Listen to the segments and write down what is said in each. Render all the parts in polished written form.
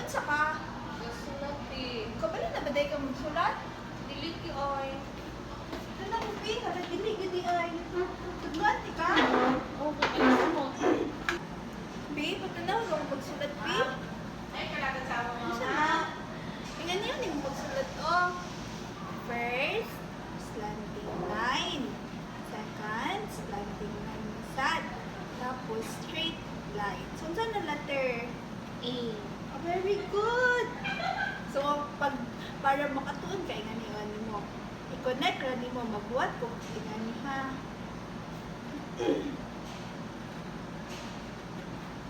Unsa ka? Nasulat eh. Kabalo na ba day ka magsulat? Delete ki oy. Ano mo pi? Kada dili gidi ay. Tudluan ti ka? Oh, kailan mo? Pi, patanaw ka magsulat pi. Ay, kalagan sa ako Unsa mga. na? Ingan niyo ning magsulat oh. First, slanting line. Second, slanting line na sad. Tapos straight line. So, unsa na letter? A. Oh, very good. So, para makatuon kay nga ni mo. I-connect ra nimo magbuhat kung ingani ha.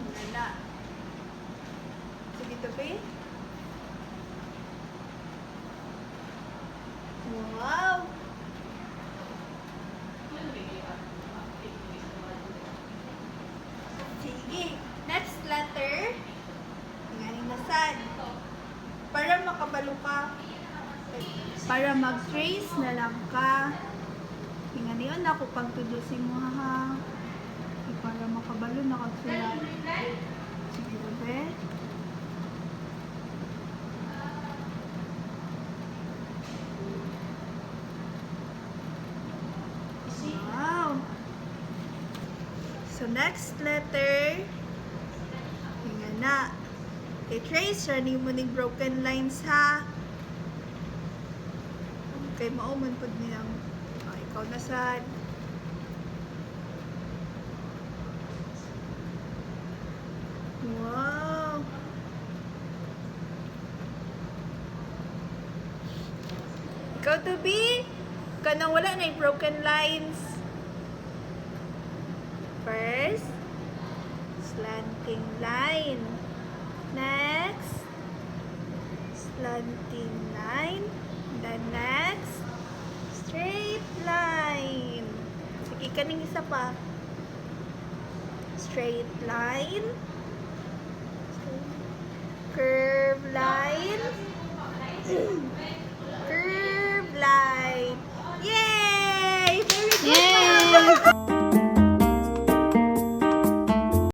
Wala. Sige to, Faye. Wow! Sige. Next letter. Ingani na sad. Para makabalo ka. Para mag-trace na lang ka. Ingani yun ako pagtudusin mo ha. Para makabalo na kagsulat. Sige ba? Wow! So, next letter. Hinga na. I-trace ra ni mo ning broken lines ha. Kay mauman pod niyang ikaw na sad. Wow! Ikaw to be? Kanang wala na yung broken lines. First, slanting line. Next, slanting line. The next, straight line. Sige, kaning isa pa. Straight line. Curve.